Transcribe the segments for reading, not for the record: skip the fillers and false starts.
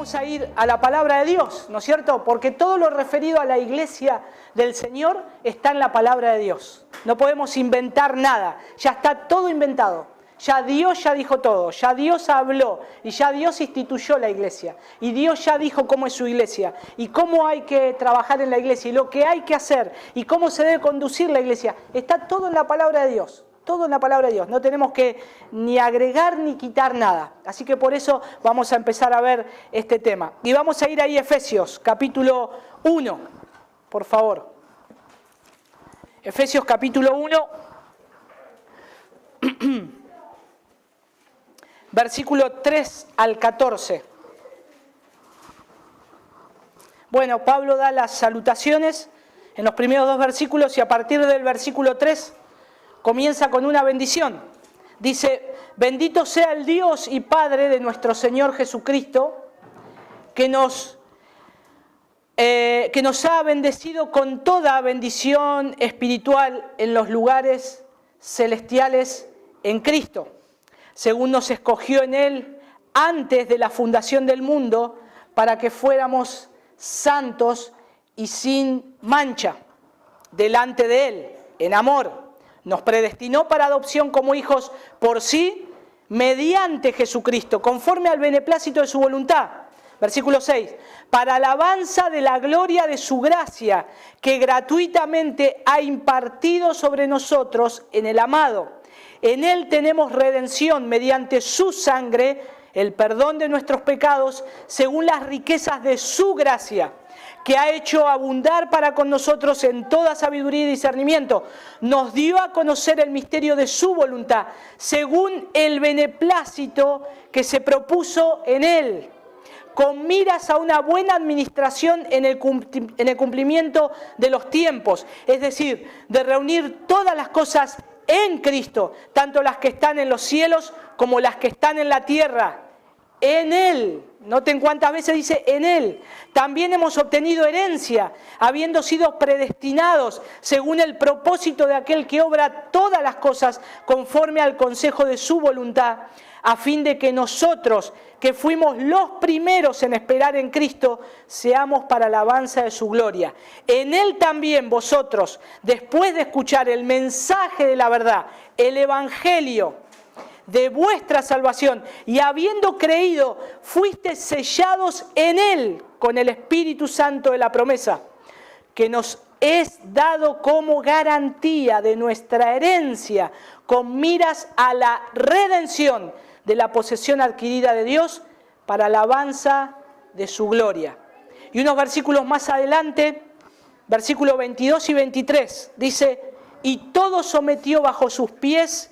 vamos a ir a la palabra de Dios, ¿no es cierto? Porque todo lo referido a la iglesia del Señor está en la palabra de Dios. No podemos inventar nada, ya está todo inventado. Ya Dios ya dijo todo, ya Dios habló y ya Dios instituyó la iglesia. Y Dios ya dijo cómo es su iglesia y cómo hay que trabajar en la iglesia y lo que hay que hacer y cómo se debe conducir la iglesia. Está todo en la palabra de Dios, todo en la palabra de Dios. No tenemos que ni agregar ni quitar nada. Así que por eso vamos a empezar a ver este tema. Y vamos a ir ahí a Efesios, capítulo 1, por favor. Efesios capítulo 1. Versículo 3 al 14. Bueno, Pablo da las salutaciones en los primeros dos versículos y a partir del versículo 3 comienza con una bendición. Dice, bendito sea el Dios y Padre de nuestro Señor Jesucristo, que nos ha bendecido con toda bendición espiritual en los lugares celestiales en Cristo, según nos escogió en Él antes de la fundación del mundo, para que fuéramos santos y sin mancha delante de Él, en amor. Nos predestinó para adopción como hijos por sí, mediante Jesucristo, conforme al beneplácito de su voluntad. Versículo 6. Para alabanza de la gloria de su gracia, que gratuitamente ha impartido sobre nosotros en el amado. En Él tenemos redención mediante su sangre, el perdón de nuestros pecados, según las riquezas de su gracia, que ha hecho abundar para con nosotros en toda sabiduría y discernimiento. Nos dio a conocer el misterio de su voluntad, según el beneplácito que se propuso en Él, con miras a una buena administración en el cumplimiento de los tiempos, es decir, de reunir todas las cosas en Cristo, tanto las que están en los cielos como las que están en la tierra. En Él, noten cuántas veces dice en Él. También hemos obtenido herencia, habiendo sido predestinados según el propósito de aquel que obra todas las cosas conforme al consejo de su voluntad, a fin de que nosotros, que fuimos los primeros en esperar en Cristo, seamos para alabanza de su gloria. En Él también vosotros, después de escuchar el mensaje de la verdad, el evangelio de vuestra salvación, y habiendo creído, fuisteis sellados en Él con el Espíritu Santo de la promesa, que nos es dado como garantía de nuestra herencia, con miras a la redención de la posesión adquirida de Dios para alabanza de su gloria. Y unos versículos más adelante, versículos 22 y 23, dice, y todo sometió bajo sus pies,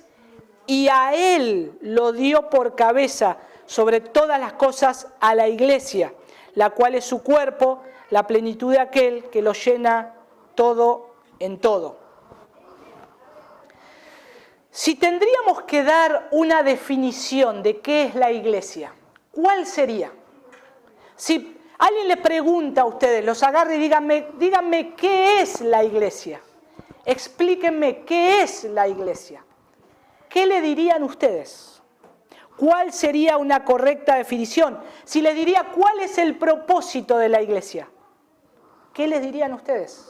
y a Él lo dio por cabeza sobre todas las cosas a la iglesia, la cual es su cuerpo, la plenitud de aquel que lo llena todo en todo. Si tendríamos que dar una definición de qué es la iglesia, ¿cuál sería? Si alguien les pregunta a ustedes, los agarre y díganme qué es la iglesia. Explíquenme qué es la iglesia. ¿Qué le dirían ustedes? ¿Cuál sería una correcta definición? Si les diría cuál es el propósito de la iglesia, ¿qué les dirían ustedes?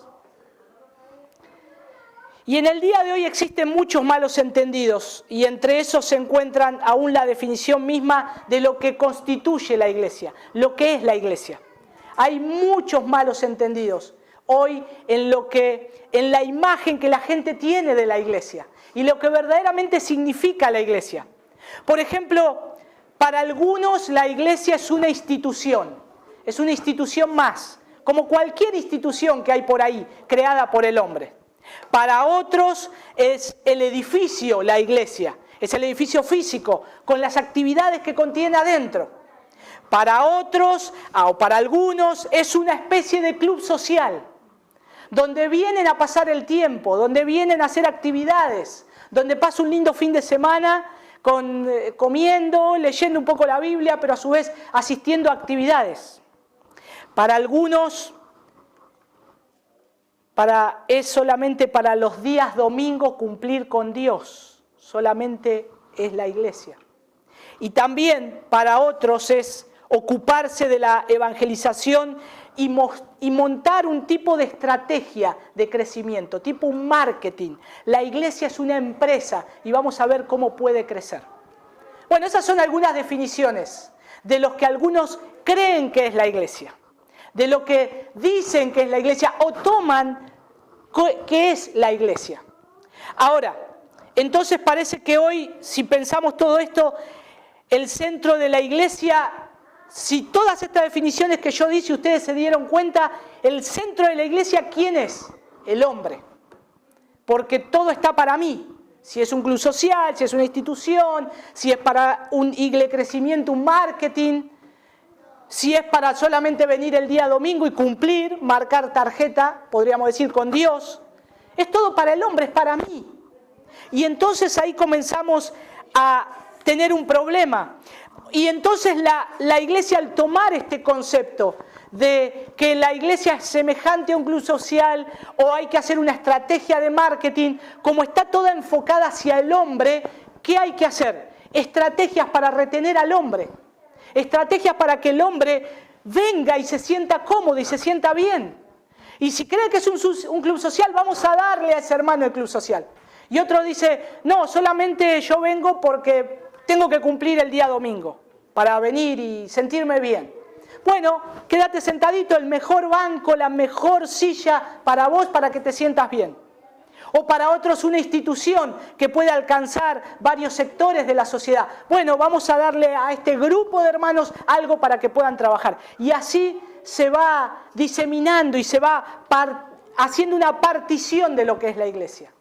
Y en el día de hoy existen muchos malos entendidos y entre esos se encuentran aún la definición misma de lo que constituye la iglesia, lo que es la iglesia. Hay muchos malos entendidos hoy en la imagen que la gente tiene de la iglesia y lo que verdaderamente significa la iglesia. Por ejemplo, para algunos la iglesia es una institución más, como cualquier institución que hay por ahí, creada por el hombre. Para otros es el edificio, la iglesia, es el edificio físico, con las actividades que contiene adentro. Para otros, o para algunos, es una especie de club social, donde vienen a pasar el tiempo, donde vienen a hacer actividades, donde pasa un lindo fin de semana comiendo, leyendo un poco la Biblia, pero a su vez asistiendo a actividades. Para algunos es solamente para los días domingos cumplir con Dios, solamente es la iglesia. Y también para otros es ocuparse de la evangelización y montar un tipo de estrategia de crecimiento, tipo un marketing. La iglesia es una empresa y vamos a ver cómo puede crecer. Bueno, esas son algunas definiciones de los que algunos creen que es la iglesia, de lo que dicen que es la iglesia o toman que es la iglesia. Ahora, entonces parece que hoy, si pensamos todo esto, el centro de la iglesia, si todas estas definiciones que yo dije, ustedes se dieron cuenta, el centro de la iglesia, ¿quién es? El hombre. Porque todo está para mí. Si es un club social, si es una institución, si es para un crecimiento, un marketing, si es para solamente venir el día domingo y cumplir, marcar tarjeta, podríamos decir, con Dios. Es todo para el hombre, es para mí. Y entonces ahí comenzamos a tener un problema. Y entonces la iglesia, al tomar este concepto de que la iglesia es semejante a un club social o hay que hacer una estrategia de marketing, como está toda enfocada hacia el hombre, ¿qué hay que hacer? Estrategias para retener al hombre. Estrategias para que el hombre venga y se sienta cómodo y se sienta bien. Y si cree que es un club social, vamos a darle a ese hermano el club social. Y otro dice, no, solamente yo vengo porque tengo que cumplir el día domingo para venir y sentirme bien. Bueno, quédate sentadito, el mejor banco, la mejor silla para vos para que te sientas bien. O para otros una institución que puede alcanzar varios sectores de la sociedad. Bueno, vamos a darle a este grupo de hermanos algo para que puedan trabajar. Y así se va diseminando y se va haciendo una partición de lo que es la iglesia.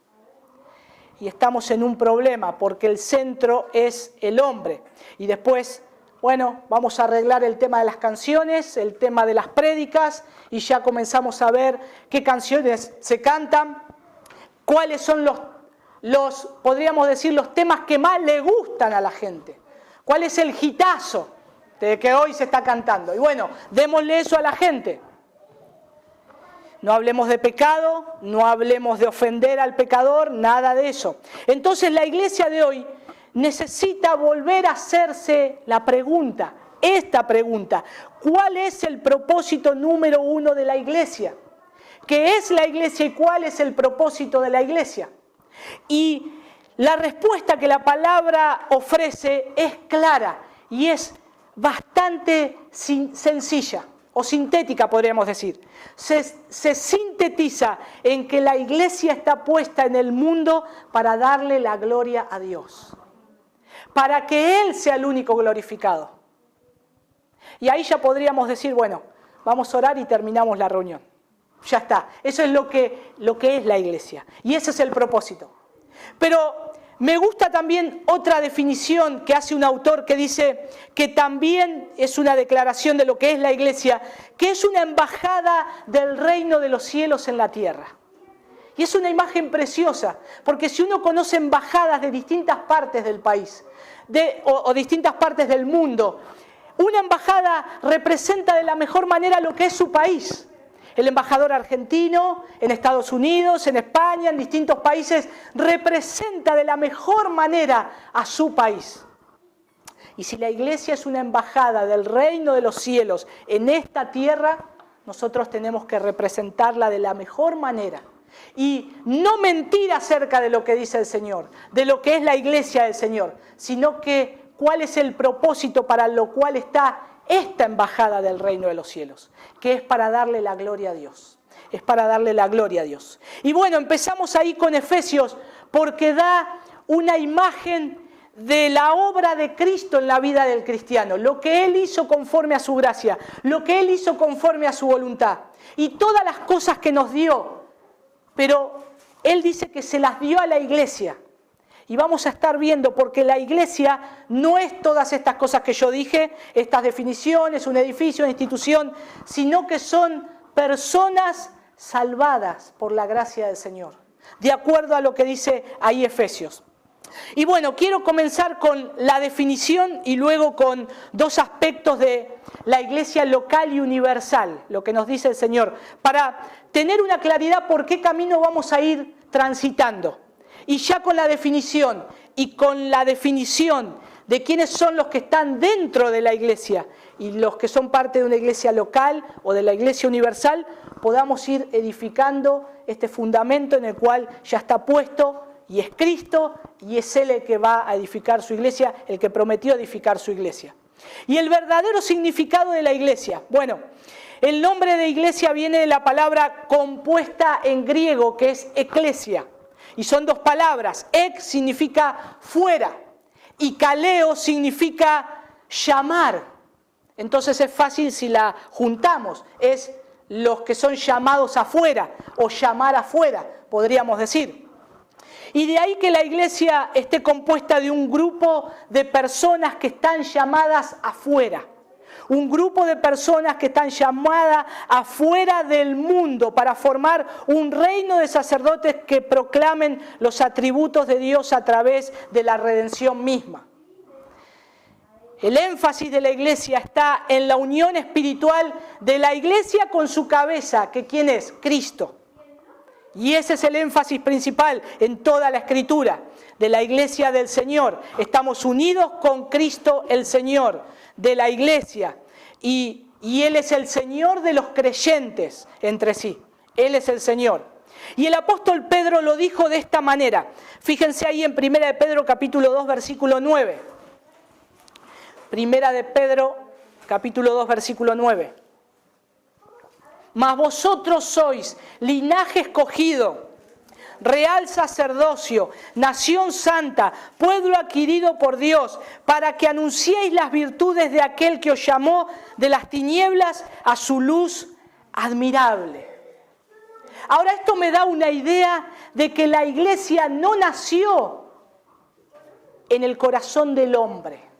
Y estamos en un problema porque el centro es el hombre. Y después, bueno, vamos a arreglar el tema de las canciones, el tema de las prédicas, y ya comenzamos a ver qué canciones se cantan, cuáles son los podríamos decir, los temas que más le gustan a la gente. ¿Cuál es el hitazo de que hoy se está cantando? Y bueno, démosle eso a la gente. No hablemos de pecado, no hablemos de ofender al pecador, nada de eso. Entonces la iglesia de hoy necesita volver a hacerse la pregunta, esta pregunta. ¿Cuál es el propósito número 1 de la iglesia? ¿Qué es la iglesia y cuál es el propósito de la iglesia? Y la respuesta que la palabra ofrece es clara y es bastante sencilla o sintética, podríamos decir. Se sintetiza en que la iglesia está puesta en el mundo para darle la gloria a Dios, para que Él sea el único glorificado. Y ahí ya podríamos decir, bueno, vamos a orar y terminamos la reunión. Ya está, eso es lo que es la iglesia y ese es el propósito. Pero me gusta también otra definición que hace un autor que dice que también es una declaración de lo que es la iglesia, que es una embajada del reino de los cielos en la tierra. Y es una imagen preciosa, porque si uno conoce embajadas de distintas partes del país o distintas partes del mundo, una embajada representa de la mejor manera lo que es su país. El embajador argentino en Estados Unidos, en España, en distintos países, representa de la mejor manera a su país. Y si la iglesia es una embajada del reino de los cielos en esta tierra, nosotros tenemos que representarla de la mejor manera. Y no mentir acerca de lo que dice el Señor, de lo que es la iglesia del Señor, sino que cuál es el propósito para lo cual está esta embajada del reino de los cielos, que es para darle la gloria a Dios. Es para darle la gloria a Dios. Y bueno, empezamos ahí con Efesios porque da una imagen de la obra de Cristo en la vida del cristiano, lo que Él hizo conforme a su gracia, lo que Él hizo conforme a su voluntad y todas las cosas que nos dio, pero Él dice que se las dio a la iglesia. Y vamos a estar viendo porque la iglesia no es todas estas cosas que yo dije, estas definiciones, un edificio, una institución, sino que son personas salvadas por la gracia del Señor, de acuerdo a lo que dice ahí Efesios. Y bueno, quiero comenzar con la definición y luego con dos aspectos de la iglesia local y universal, lo que nos dice el Señor, para tener una claridad por qué camino vamos a ir transitando. Y ya con la definición y con la definición de quiénes son los que están dentro de la iglesia y los que son parte de una iglesia local o de la iglesia universal, podamos ir edificando este fundamento en el cual ya está puesto y es Cristo y es Él el que va a edificar su iglesia, el que prometió edificar su iglesia. Y el verdadero significado de la iglesia. Bueno, el nombre de iglesia viene de la palabra compuesta en griego que es eklesia. Y son dos palabras. Ek significa fuera y kaleo significa llamar. Entonces es fácil si la juntamos. Es los que son llamados afuera o llamar afuera, podríamos decir. Y de ahí que la iglesia esté compuesta de un grupo de personas que están llamadas afuera. Un grupo de personas que están llamadas afuera del mundo para formar un reino de sacerdotes que proclamen los atributos de Dios a través de la redención misma. El énfasis de la iglesia está en la unión espiritual de la iglesia con su cabeza, que ¿quién es? Cristo. Y ese es el énfasis principal en toda la Escritura, de la iglesia del Señor. Estamos unidos con Cristo el Señor de la iglesia. Y Él es el Señor de los creyentes entre sí. Él es el Señor. Y el apóstol Pedro lo dijo de esta manera. Fíjense ahí en 1 de Pedro capítulo 2 versículo 9. 1 de Pedro capítulo 2 versículo 9. Mas vosotros sois linaje escogido, real sacerdocio, nación santa, pueblo adquirido por Dios, para que anunciéis las virtudes de aquel que os llamó de las tinieblas a su luz admirable. Ahora esto me da una idea de que la iglesia no nació en el corazón del hombre.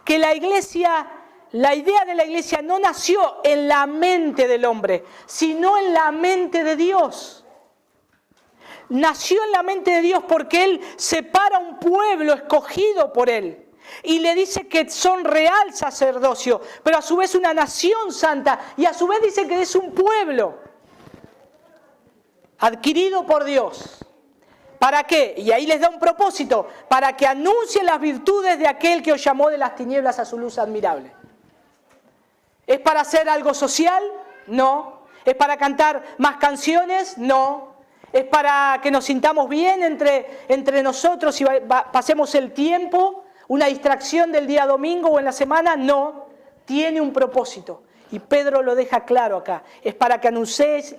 Que la idea de la iglesia no nació en la mente del hombre, sino en la mente de Dios. Nació en la mente de Dios porque Él separa un pueblo escogido por Él. Y le dice que son real sacerdocio, pero a su vez una nación santa. Y a su vez dice que es un pueblo adquirido por Dios. ¿Para qué? Y ahí les da un propósito. Para que anuncien las virtudes de aquel que os llamó de las tinieblas a su luz admirable. ¿Es para hacer algo social? No. ¿Es para cantar más canciones? No. ¿Es para que nos sintamos bien entre nosotros y pasemos el tiempo? ¿Una distracción del día domingo o en la semana? No. Tiene un propósito. Y Pedro lo deja claro acá. Es para que anunciéis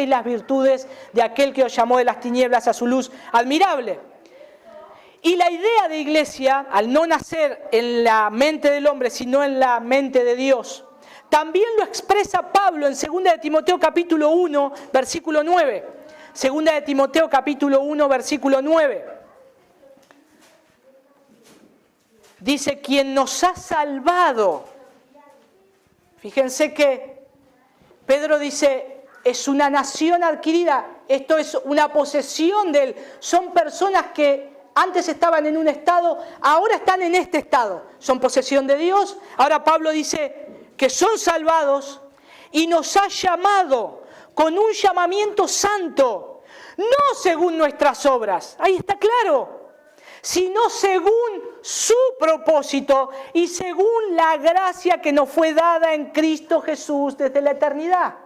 las virtudes de aquel que os llamó de las tinieblas a su luz admirable. Y la idea de iglesia, al no nacer en la mente del hombre, sino en la mente de Dios, también lo expresa Pablo en 2 de Timoteo capítulo 1, versículo 9. 2 de Timoteo capítulo 1, versículo 9. Dice, quien nos ha salvado. Fíjense que Pedro dice, es una nación adquirida, esto es una posesión de Él. Son personas que antes estaban en un estado, ahora están en este estado. Son posesión de Dios. Ahora Pablo dice que son salvados y nos ha llamado con un llamamiento santo, no según nuestras obras, ahí está claro, sino según su propósito y según la gracia que nos fue dada en Cristo Jesús desde la eternidad.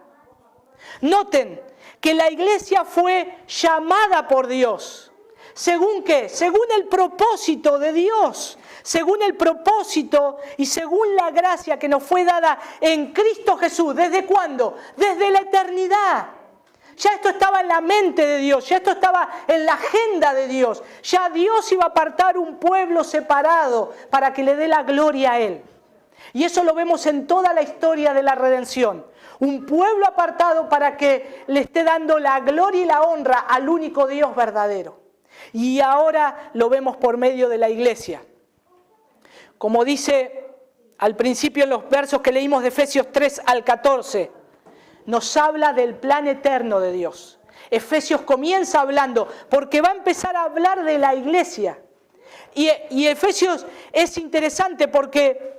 Noten que la iglesia fue llamada por Dios. ¿Según qué? Según el propósito de Dios. Según el propósito y según la gracia que nos fue dada en Cristo Jesús. ¿Desde cuándo? Desde la eternidad. Ya esto estaba en la mente de Dios, ya esto estaba en la agenda de Dios. Ya Dios iba a apartar un pueblo separado para que le dé la gloria a Él. Y eso lo vemos en toda la historia de la redención. Un pueblo apartado para que le esté dando la gloria y la honra al único Dios verdadero. Y ahora lo vemos por medio de la iglesia. Como dice al principio en los versos que leímos de Efesios 3 al 14, nos habla del plan eterno de Dios. Efesios comienza hablando, porque va a empezar a hablar de la iglesia. Y Efesios es interesante porque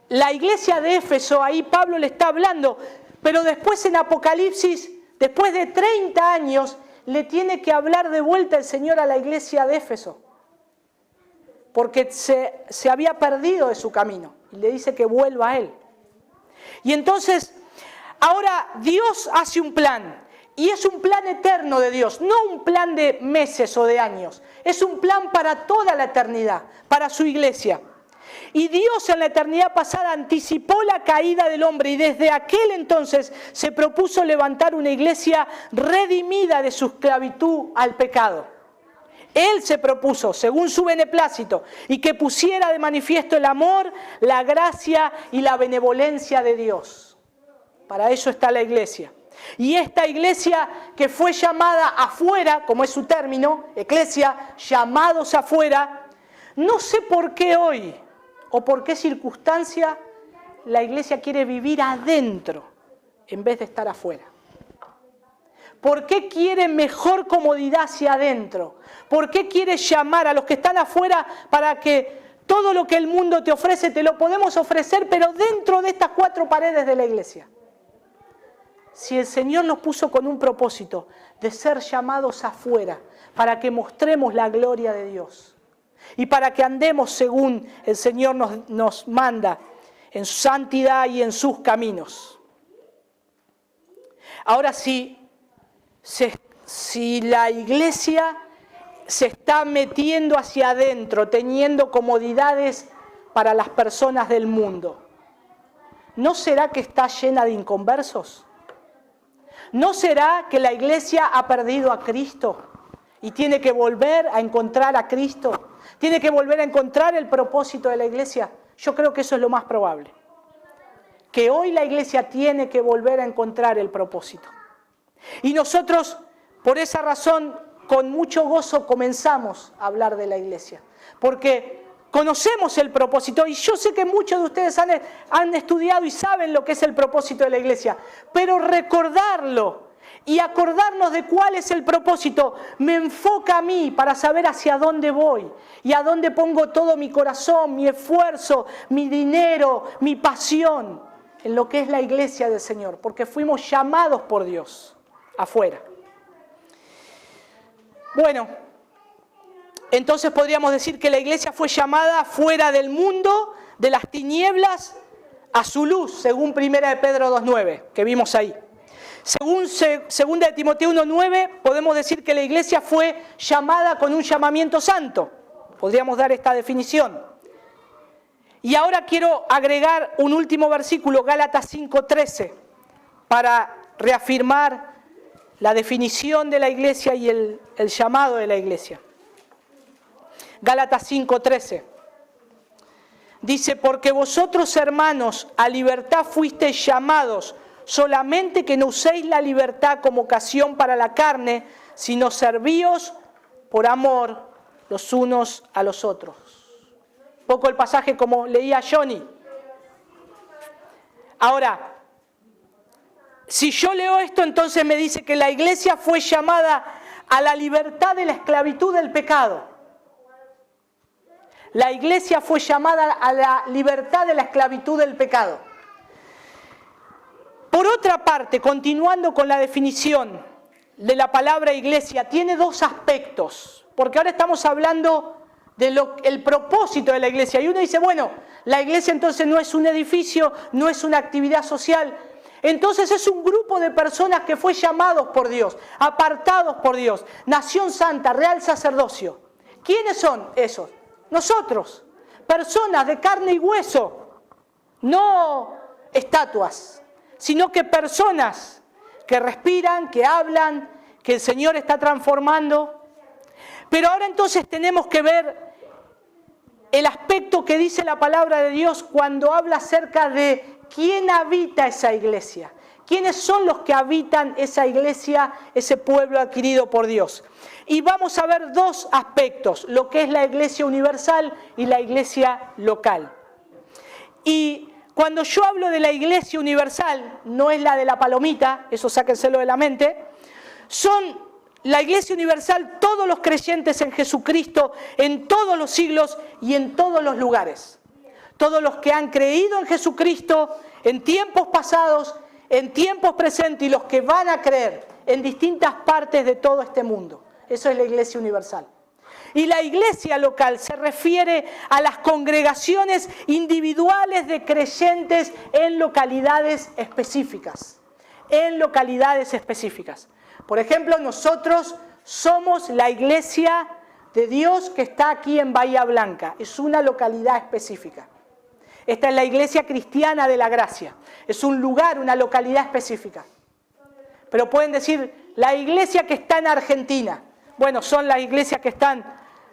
la iglesia de Éfeso, ahí Pablo le está hablando, pero después en Apocalipsis, después de 30 años, le tiene que hablar de vuelta el Señor a la iglesia de Éfeso. Porque se había perdido de su camino. y le dice que vuelva a Él. Y entonces, ahora Dios hace un plan, y es un plan eterno de Dios, no un plan de meses o de años, es un plan para toda la eternidad, para su iglesia. Y Dios en la eternidad pasada anticipó la caída del hombre y desde aquel entonces se propuso levantar una iglesia redimida de su esclavitud al pecado. Él se propuso, según su beneplácito, y que pusiera de manifiesto el amor, la gracia y la benevolencia de Dios. Para eso está la iglesia. Y esta iglesia que fue llamada afuera, como es su término, eclesia, llamados afuera, no sé por qué hoy o por qué circunstancia la iglesia quiere vivir adentro en vez de estar afuera. ¿Por qué quiere mejor comodidad hacia adentro? ¿Por qué quiere llamar a los que están afuera para que todo lo que el mundo te ofrece te lo podemos ofrecer, pero dentro de estas 4 paredes de la iglesia? Si el Señor nos puso con un propósito de ser llamados afuera para que mostremos la gloria de Dios y para que andemos según el Señor nos manda en su santidad y en sus caminos. Ahora si la iglesia se está metiendo hacia adentro, teniendo comodidades para las personas del mundo, ¿no será que está llena de inconversos? ¿No será que la iglesia ha perdido a Cristo y tiene que volver a encontrar a Cristo? ¿Tiene que volver a encontrar el propósito de la iglesia? Yo creo que eso es lo más probable. Que hoy la iglesia tiene que volver a encontrar el propósito. Y nosotros, por esa razón, con mucho gozo comenzamos a hablar de la iglesia. Porque conocemos el propósito y yo sé que muchos de ustedes han estudiado y saben lo que es el propósito de la iglesia. Pero recordarlo y acordarnos de cuál es el propósito me enfoca a mí para saber hacia dónde voy y a dónde pongo todo mi corazón, mi esfuerzo, mi dinero, mi pasión en lo que es la iglesia del Señor. Porque fuimos llamados por Dios afuera. Bueno, entonces podríamos decir que la iglesia fue llamada fuera del mundo, de las tinieblas, a su luz, según 1 de Pedro 2.9, que vimos ahí. Según 2 de Timoteo 1.9, podemos decir que la iglesia fue llamada con un llamamiento santo. Podríamos dar esta definición. Y ahora quiero agregar un último versículo, Gálatas 5.13, para reafirmar la definición de la iglesia y el llamado de la iglesia. Gálatas 5.13. Dice, porque vosotros, hermanos, a libertad fuisteis llamados, solamente que no uséis la libertad como ocasión para la carne, sino servíos por amor los unos a los otros. Poco el pasaje como leía Johnny. Ahora, si yo leo esto, entonces me dice que la iglesia fue llamada a la libertad de la esclavitud del pecado. La iglesia fue llamada a la libertad de la esclavitud del pecado. Por otra parte, continuando con la definición de la palabra iglesia, tiene 2 aspectos, porque ahora estamos hablando del propósito de la iglesia. Y uno dice, bueno, la iglesia entonces no es un edificio, no es una actividad social. Entonces es un grupo de personas que fue llamados por Dios, apartados por Dios, nación santa, real sacerdocio. ¿Quiénes son esos? Nosotros, personas de carne y hueso, no estatuas, sino que personas que respiran, que hablan, que el Señor está transformando. Pero ahora entonces tenemos que ver el aspecto que dice la palabra de Dios cuando habla acerca de quién habita esa iglesia. ¿Quiénes son los que habitan esa iglesia, ese pueblo adquirido por Dios? Y vamos a ver 2 aspectos, lo que es la iglesia universal y la iglesia local. Y cuando yo hablo de la iglesia universal, no es la de la palomita, eso sáquenselo de la mente, son la iglesia universal todos los creyentes en Jesucristo en todos los siglos y en todos los lugares. Todos los que han creído en Jesucristo en tiempos pasados, en tiempos presentes y los que van a creer en distintas partes de todo este mundo. Eso es la iglesia universal. Y la iglesia local se refiere a las congregaciones individuales de creyentes en localidades específicas. En localidades específicas. Por ejemplo, nosotros somos la iglesia de Dios que está aquí en Bahía Blanca. Es una localidad específica. Esta es la iglesia cristiana de la gracia. Es un lugar, una localidad específica. Pero pueden decir, la iglesia que está en Argentina. Bueno, son las iglesias que están,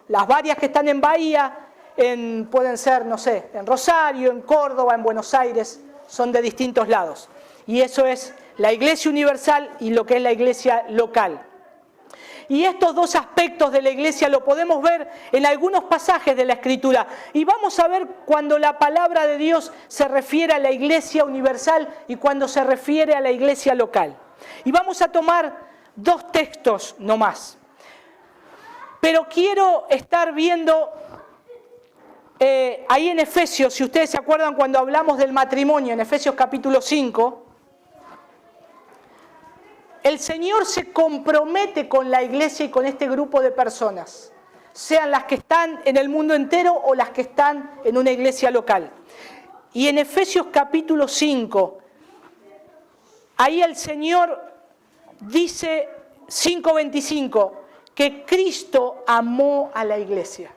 las varias que están en Bahía, pueden ser, no sé, en Rosario, en Córdoba, en Buenos Aires, son de distintos lados. Y eso es la iglesia universal y lo que es la iglesia local. Y estos dos aspectos de la iglesia lo podemos ver en algunos pasajes de la Escritura. Y vamos a ver cuando la palabra de Dios se refiere a la iglesia universal y cuando se refiere a la iglesia local. Y vamos a tomar dos textos nomás. Pero quiero estar viendo ahí en Efesios, si ustedes se acuerdan cuando hablamos del matrimonio, en Efesios capítulo 5, el Señor se compromete con la iglesia y con este grupo de personas, sean las que están en el mundo entero o las que están en una iglesia local. Y en Efesios capítulo 5, ahí el Señor dice, 5:25, que Cristo amó a la iglesia.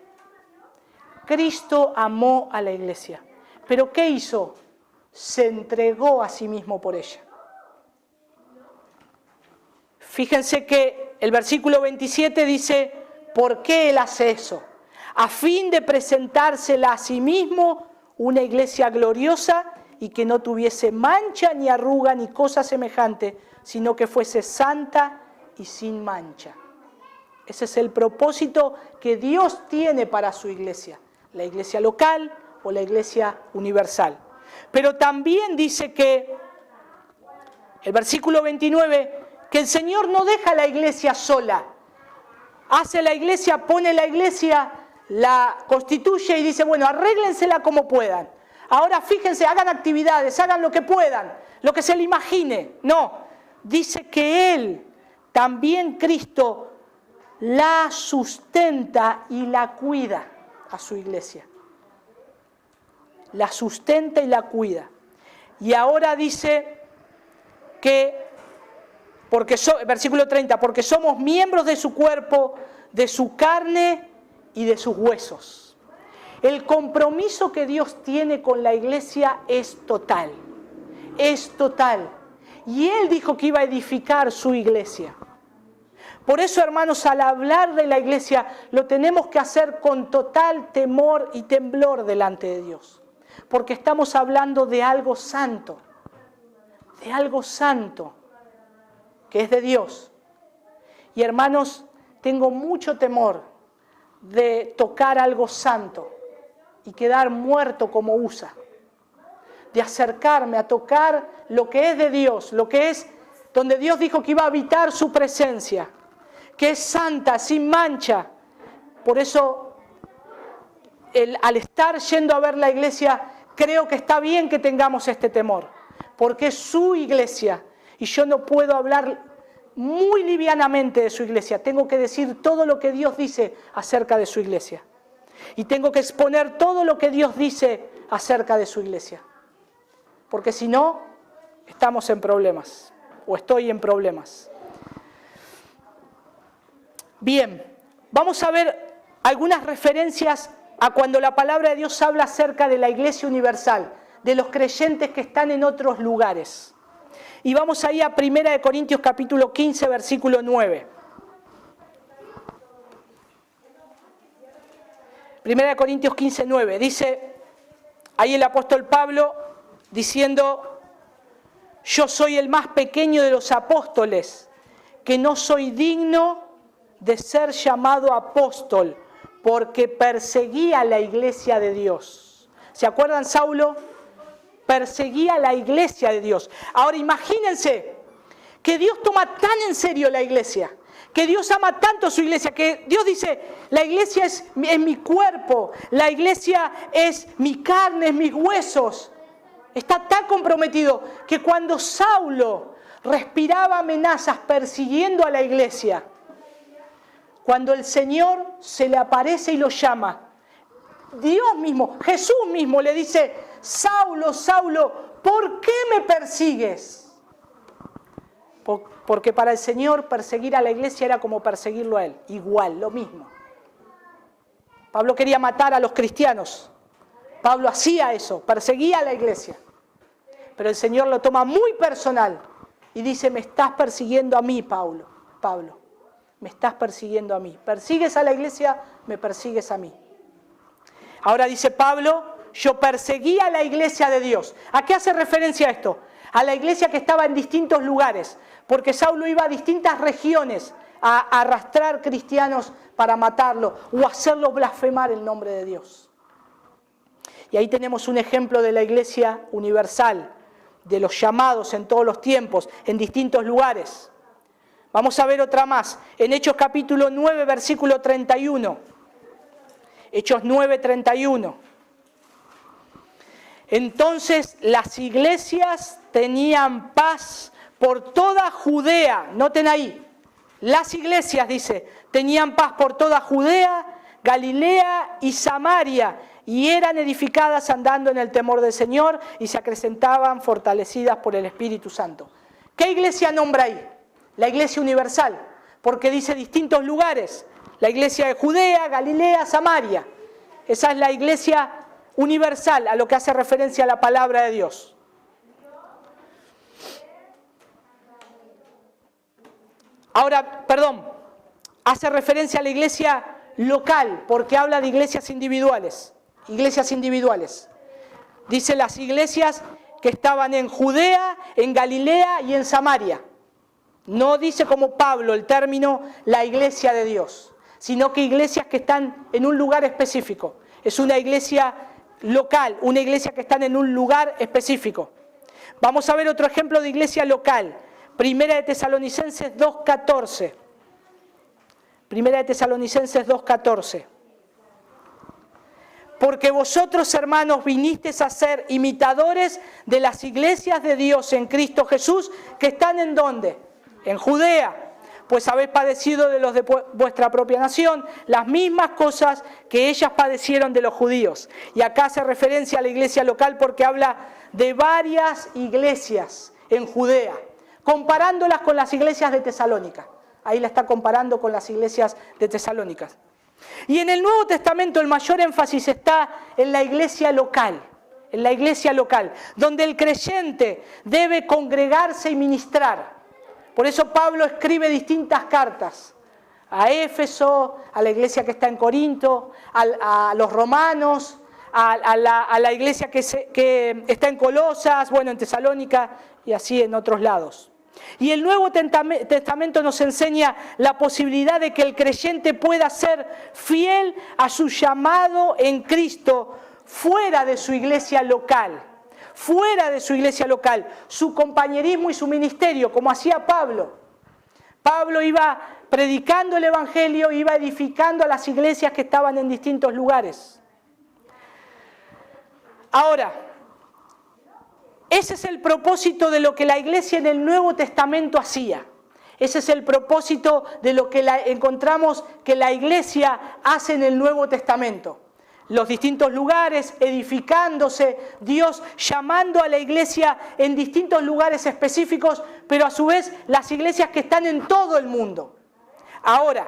Cristo amó a la iglesia. ¿Pero qué hizo? Se entregó a sí mismo por ella. Fíjense que el versículo 27 dice, ¿por qué Él hace eso? A fin de presentársela a sí mismo una iglesia gloriosa y que no tuviese mancha ni arruga ni cosa semejante, sino que fuese santa y sin mancha. Ese es el propósito que Dios tiene para su iglesia, la iglesia local o la iglesia universal. Pero también dice que, el versículo 29, que el Señor no deja la iglesia sola. Hace la iglesia, pone la iglesia, la constituye y dice, bueno, arréglensela como puedan. Ahora fíjense, hagan actividades, hagan lo que puedan, lo que se le imagine. No, dice que Él, también Cristo, la sustenta y la cuida a su iglesia. La sustenta y la cuida. Y ahora dice que, versículo 30, porque somos miembros de su cuerpo, de su carne y de sus huesos. El compromiso que Dios tiene con la iglesia es total. Es total. Y Él dijo que iba a edificar su iglesia. Por eso, hermanos, al hablar de la iglesia, lo tenemos que hacer con total temor y temblor delante de Dios. Porque estamos hablando de algo santo. De algo santo, que es de Dios. Y hermanos, tengo mucho temor de tocar algo santo y quedar muerto como Usa. De acercarme a tocar lo que es de Dios, lo que es donde Dios dijo que iba a habitar su presencia, que es santa, sin mancha. Por eso, al estar yendo a ver la iglesia, creo que está bien que tengamos este temor, porque es su iglesia y yo no puedo hablar muy livianamente de su iglesia. Tengo que decir todo lo que Dios dice acerca de su iglesia. Y tengo que exponer todo lo que Dios dice acerca de su iglesia. Porque si no, estamos en problemas, o estoy en problemas. Bien, vamos a ver algunas referencias a cuando la palabra de Dios habla acerca de la iglesia universal, de los creyentes que están en otros lugares. Y vamos ahí a 1 Corintios capítulo 15, versículo 9. 1 Corintios 15, 9. Dice, ahí el apóstol Pablo diciendo, yo soy el más pequeño de los apóstoles, que no soy digno de ser llamado apóstol, porque perseguía la iglesia de Dios. ¿Se acuerdan, Saulo? Perseguía la iglesia de Dios. Ahora imagínense que Dios toma tan en serio la iglesia, que Dios ama tanto a su iglesia, que Dios dice, la iglesia es mi cuerpo, la iglesia es mi carne, es mis huesos. Está tan comprometido que cuando Saulo respiraba amenazas persiguiendo a la iglesia, cuando el Señor se le aparece y lo llama. Dios mismo, Jesús mismo le dice: Saulo, Saulo, ¿por qué me persigues? Porque para el Señor perseguir a la iglesia era como perseguirlo a Él. Igual, lo mismo. Pablo quería matar a los cristianos. Pablo hacía eso, perseguía a la iglesia. Pero el Señor lo toma muy personal y dice: me estás persiguiendo a mí, Pablo. Me estás persiguiendo a mí. Persigues a la iglesia, me persigues a mí. Ahora dice Pablo: yo perseguí a la iglesia de Dios. ¿A qué hace referencia esto? A la iglesia que estaba en distintos lugares, porque Saulo iba a distintas regiones a arrastrar cristianos para matarlo o hacerlos blasfemar el nombre de Dios. Y ahí tenemos un ejemplo de la iglesia universal, de los llamados en todos los tiempos, en distintos lugares. Vamos a ver otra más, en Hechos capítulo 9, versículo 31. Hechos 9, 31. Entonces las iglesias tenían paz por toda Judea. Noten ahí, las iglesias, dice, tenían paz por toda Judea, Galilea y Samaria, y eran edificadas andando en el temor del Señor y se acrecentaban fortalecidas por el Espíritu Santo. ¿Qué iglesia nombra ahí? La iglesia universal, porque dice distintos lugares. La iglesia de Judea, Galilea, Samaria. Esa es la iglesia universal, a lo que hace referencia a la palabra de Dios. Ahora, hace referencia a la iglesia local, porque habla de iglesias individuales. Iglesias individuales. Dice las iglesias que estaban en Judea, en Galilea y en Samaria. No dice como Pablo el término la iglesia de Dios, sino que iglesias que están en un lugar específico. Es una iglesia local, una iglesia que está en un lugar específico. Vamos a ver otro ejemplo de iglesia local. Primera de Tesalonicenses 2:14. Primera de Tesalonicenses 2:14. Porque vosotros, hermanos, vinisteis a ser imitadores de las iglesias de Dios en Cristo Jesús, que están ¿en dónde? En Judea. Pues habéis padecido de los de vuestra propia nación las mismas cosas que ellas padecieron de los judíos. Y acá hace referencia a la iglesia local porque habla de varias iglesias en Judea, comparándolas con las iglesias de Tesalónica. Ahí la está comparando con las iglesias de Tesalónica. Y en el Nuevo Testamento el mayor énfasis está en la iglesia local, donde el creyente debe congregarse y ministrar. Por eso Pablo escribe distintas cartas a Éfeso, a la iglesia que está en Corinto, a los romanos, a la iglesia que está en Colosas, en Tesalónica y así en otros lados. Y el Nuevo Testamento nos enseña la posibilidad de que el creyente pueda ser fiel a su llamado en Cristo fuera de su iglesia local. Su compañerismo y su ministerio, como hacía Pablo. Pablo iba predicando el Evangelio, iba edificando a las iglesias que estaban en distintos lugares. Ahora, ese es el propósito de lo que la iglesia en el Nuevo Testamento hacía. Ese es el propósito de lo que encontramos que la iglesia hace en el Nuevo Testamento. Los distintos lugares, edificándose, Dios llamando a la iglesia en distintos lugares específicos, pero a su vez las iglesias que están en todo el mundo. Ahora,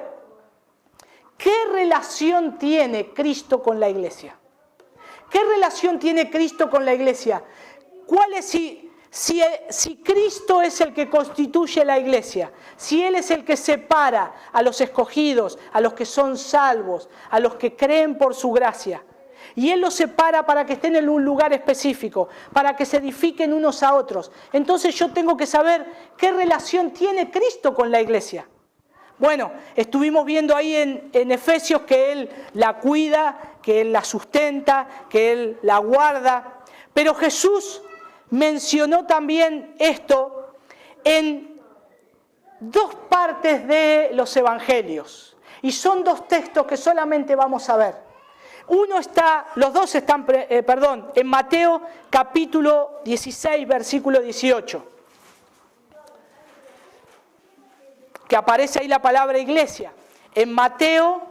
¿qué relación tiene Cristo con la iglesia? ¿Qué relación tiene Cristo con la iglesia? ¿Cuál es si Cristo es el que constituye la iglesia, si Él es el que separa a los escogidos, a los que son salvos, a los que creen por su gracia, y Él los separa para que estén en un lugar específico, para que se edifiquen unos a otros, entonces yo tengo que saber qué relación tiene Cristo con la iglesia. Bueno, estuvimos viendo ahí en Efesios que Él la cuida, que Él la sustenta, que Él la guarda, pero Jesús mencionó también esto en dos partes de los evangelios. Y son dos textos que solamente vamos a ver. Los dos están en Mateo capítulo 16, versículo 18. Que aparece ahí la palabra iglesia. en Mateo,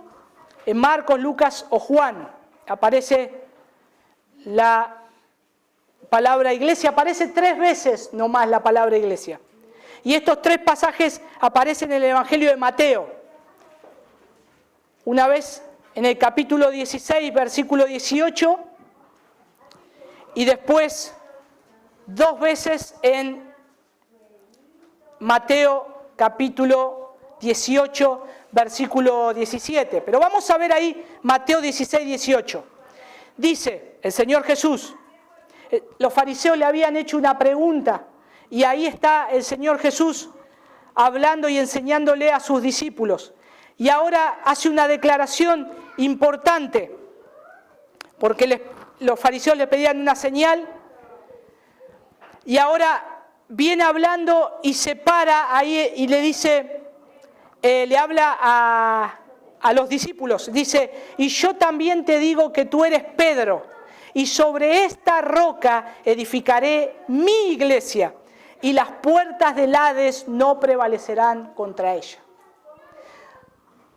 en Marcos, Lucas o Juan aparece la palabra iglesia, aparece 3 veces nomás la palabra iglesia. Y estos 3 pasajes aparecen en el Evangelio de Mateo. Una vez en el capítulo 16, versículo 18, y después 2 veces en Mateo capítulo 18, versículo 17. Pero vamos a ver ahí Mateo 16, 18. Dice el Señor Jesús, los fariseos le habían hecho una pregunta y ahí está el Señor Jesús hablando y enseñándole a sus discípulos. Y ahora hace una declaración importante, porque los fariseos le pedían una señal, y ahora viene hablando y se para ahí y le dice, le habla a los discípulos, dice, y yo también te digo que tú eres Pedro, y sobre esta roca edificaré mi iglesia, y las puertas del Hades no prevalecerán contra ella.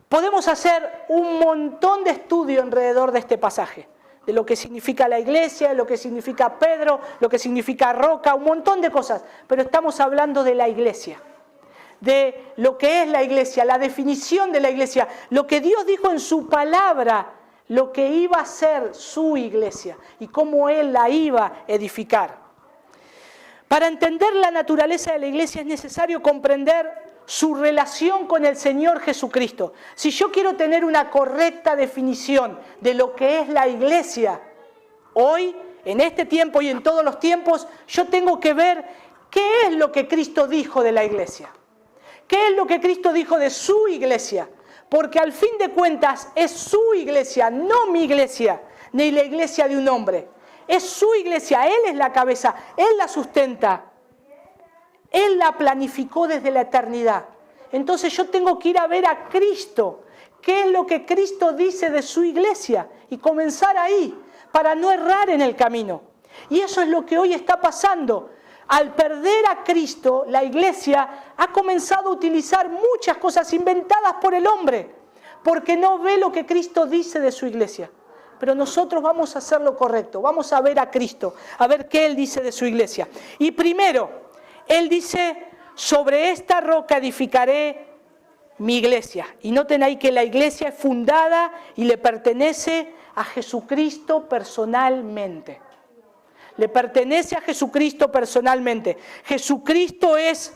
Podemos hacer un montón de estudio alrededor de este pasaje, de lo que significa la iglesia, de lo que significa Pedro, lo que significa roca, un montón de cosas, pero estamos hablando de la iglesia, de lo que es la iglesia, la definición de la iglesia, lo que Dios dijo en su palabra, lo que iba a ser su iglesia y cómo Él la iba a edificar. Para entender la naturaleza de la iglesia es necesario comprender su relación con el Señor Jesucristo. Si yo quiero tener una correcta definición de lo que es la iglesia, hoy, en este tiempo y en todos los tiempos, yo tengo que ver qué es lo que Cristo dijo de la iglesia. ¿Qué es lo que Cristo dijo de su iglesia? Porque al fin de cuentas es su iglesia, no mi iglesia, ni la iglesia de un hombre. Es su iglesia, Él es la cabeza, Él la sustenta. Él la planificó desde la eternidad. Entonces yo tengo que ir a ver a Cristo. ¿Qué es lo que Cristo dice de su iglesia? Y comenzar ahí, para no errar en el camino. Y eso es lo que hoy está pasando. Al perder a Cristo, la iglesia ha comenzado a utilizar muchas cosas inventadas por el hombre, porque no ve lo que Cristo dice de su iglesia. Pero nosotros vamos a hacer lo correcto, vamos a ver a Cristo, a ver qué Él dice de su iglesia. Y primero, Él dice, sobre esta roca edificaré mi iglesia. Y noten ahí que la iglesia es fundada y le pertenece a Jesucristo personalmente. Le pertenece a Jesucristo personalmente. Jesucristo es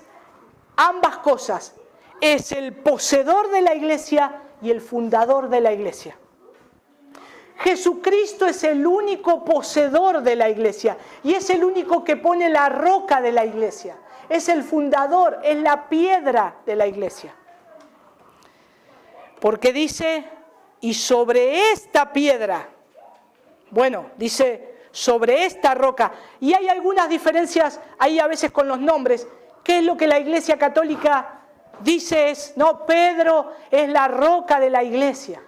ambas cosas. Es el poseedor de la iglesia y el fundador de la iglesia. Jesucristo es el único poseedor de la iglesia y es el único que pone la roca de la iglesia. Es el fundador, es la piedra de la iglesia. Porque dice, y sobre esta piedra, bueno, dice sobre esta roca. Y hay algunas diferencias ahí a veces con los nombres. ¿Qué es lo que la Iglesia Católica dice? No, Pedro es la roca de la iglesia.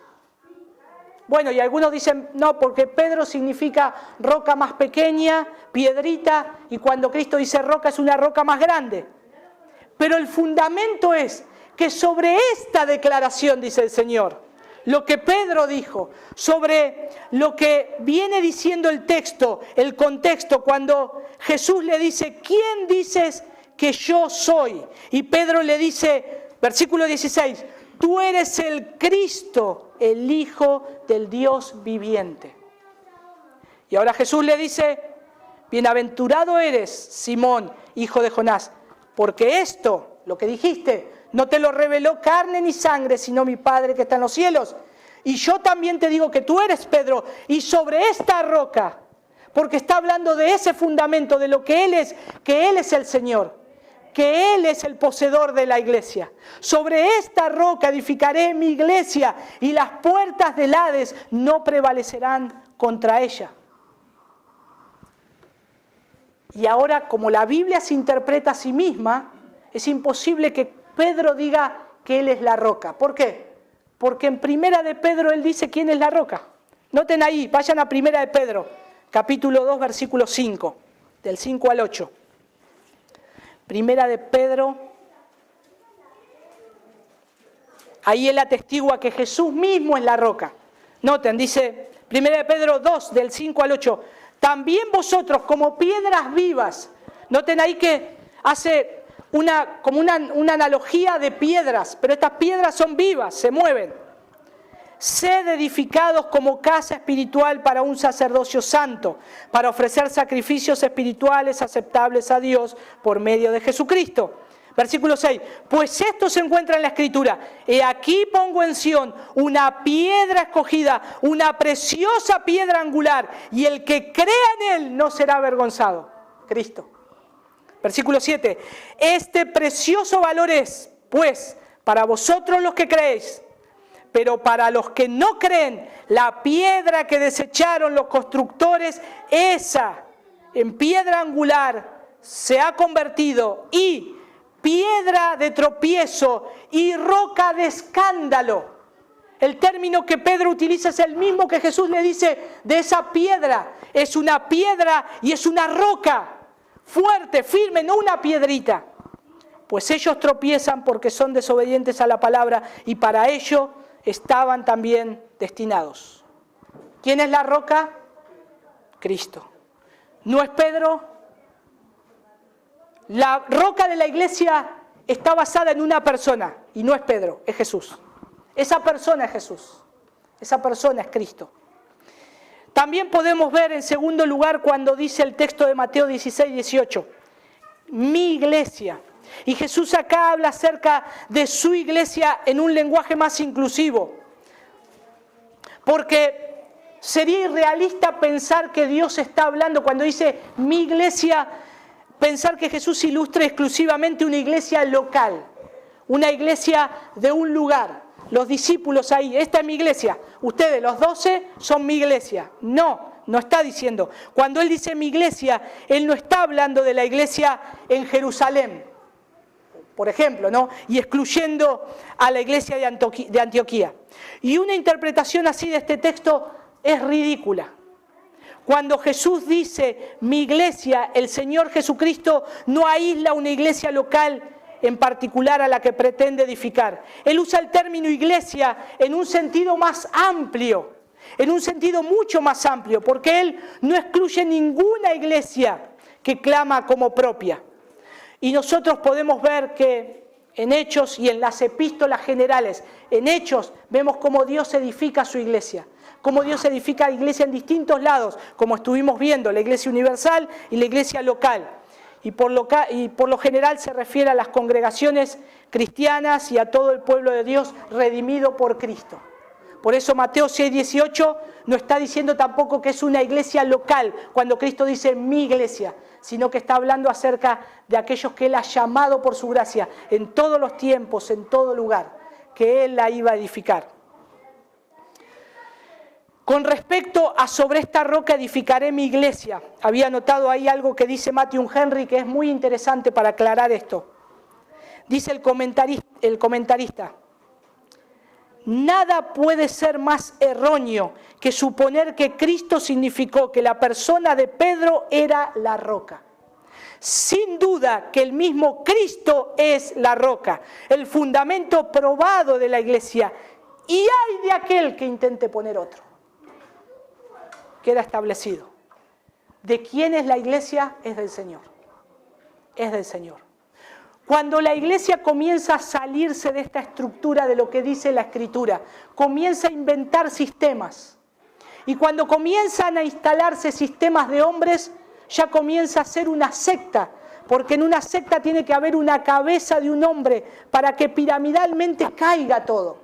Bueno, y algunos dicen, no, porque Pedro significa roca más pequeña, piedrita, y cuando Cristo dice roca es una roca más grande. Pero el fundamento es que sobre esta declaración, dice el Señor, lo que Pedro dijo, sobre lo que viene diciendo el texto, el contexto, cuando Jesús le dice, ¿quién dices que yo soy? Y Pedro le dice, versículo 16, tú eres el Cristo, el Hijo del Dios viviente. Y ahora Jesús le dice, bienaventurado eres, Simón, hijo de Jonás, porque esto, lo que dijiste, no te lo reveló carne ni sangre, sino mi Padre que está en los cielos. Y yo también te digo que tú eres Pedro, y sobre esta roca, porque está hablando de ese fundamento, de lo que Él es, que Él es el Señor, que Él es el poseedor de la iglesia. Sobre esta roca edificaré mi iglesia, y las puertas del Hades no prevalecerán contra ella. Y ahora, como la Biblia se interpreta a sí misma, es imposible que Pedro diga que Él es la roca. ¿Por qué? Porque en Primera de Pedro Él dice quién es la roca. Noten ahí, vayan a Primera de Pedro, capítulo 2, versículo 5, del 5 al 8. Primera de Pedro, Ahí él atestigua que Jesús mismo es la roca. Noten, dice 1 Pedro 2, del 5 al 8. También vosotros, como piedras vivas. Noten ahí que hace una analogía de piedras, pero estas piedras son vivas, se mueven. Sed edificados como casa espiritual para un sacerdocio santo, para ofrecer sacrificios espirituales aceptables a Dios por medio de Jesucristo. Versículo 6. Pues esto se encuentra en la Escritura. He aquí pongo en Sión una piedra escogida, una preciosa piedra angular, y el que crea en él no será avergonzado. Cristo. Versículo 7. Este precioso valor es, pues, para vosotros los que creéis, pero para los que no creen, la piedra que desecharon los constructores, esa en piedra angular se ha convertido, y piedra de tropiezo y roca de escándalo. El término que Pedro utiliza es el mismo que Jesús le dice de esa piedra. Es una piedra y es una roca fuerte, firme, no una piedrita. Pues ellos tropiezan porque son desobedientes a la palabra, y para ello estaban también destinados. ¿Quién es la roca? Cristo. ¿No es Pedro? La roca de la iglesia está basada en una persona, y no es Pedro, es Jesús. Esa persona es Jesús. Esa persona es Cristo. También podemos ver en segundo lugar cuando dice el texto de Mateo 16, 18. Mi iglesia. Y Jesús acá habla acerca de su iglesia en un lenguaje más inclusivo. Porque sería irrealista pensar que Dios está hablando cuando dice mi iglesia, pensar que Jesús ilustra exclusivamente una iglesia local, una iglesia de un lugar. Los discípulos ahí, esta es mi iglesia, ustedes los 12 son mi iglesia. No está diciendo. Cuando él dice mi iglesia, él no está hablando de la iglesia en Jerusalén, por ejemplo, ¿no? Y excluyendo a la iglesia de Antioquía. Y una interpretación así de este texto es ridícula. Cuando Jesús dice mi iglesia, el Señor Jesucristo no aísla una iglesia local en particular a la que pretende edificar. Él usa el término iglesia en un sentido más amplio, en un sentido mucho más amplio, porque Él no excluye ninguna iglesia que clama como propia. Y nosotros podemos ver que en Hechos y en las epístolas generales, en Hechos vemos cómo Dios edifica su iglesia, cómo Dios edifica la iglesia en distintos lados, como estuvimos viendo, la iglesia universal y la iglesia local. Y por lo general se refiere a las congregaciones cristianas y a todo el pueblo de Dios redimido por Cristo. Por eso Mateo 6:18 no está diciendo tampoco que es una iglesia local, cuando Cristo dice mi iglesia, sino que está hablando acerca de aquellos que Él ha llamado por su gracia, en todos los tiempos, en todo lugar, que Él la iba a edificar. Con respecto a sobre esta roca edificaré mi iglesia, había notado ahí algo que dice Matthew Henry que es muy interesante para aclarar esto. Dice el comentarista, nada puede ser más erróneo que suponer que Cristo significó que la persona de Pedro era la roca. Sin duda que el mismo Cristo es la roca, el fundamento probado de la iglesia, y hay de aquel que intente poner otro. Queda establecido. ¿De quién es la iglesia? Es del Señor. Es del Señor. Cuando la iglesia comienza a salirse de esta estructura de lo que dice la Escritura, comienza a inventar sistemas. Y cuando comienzan a instalarse sistemas de hombres, ya comienza a ser una secta. Porque en una secta tiene que haber una cabeza de un hombre para que piramidalmente caiga todo.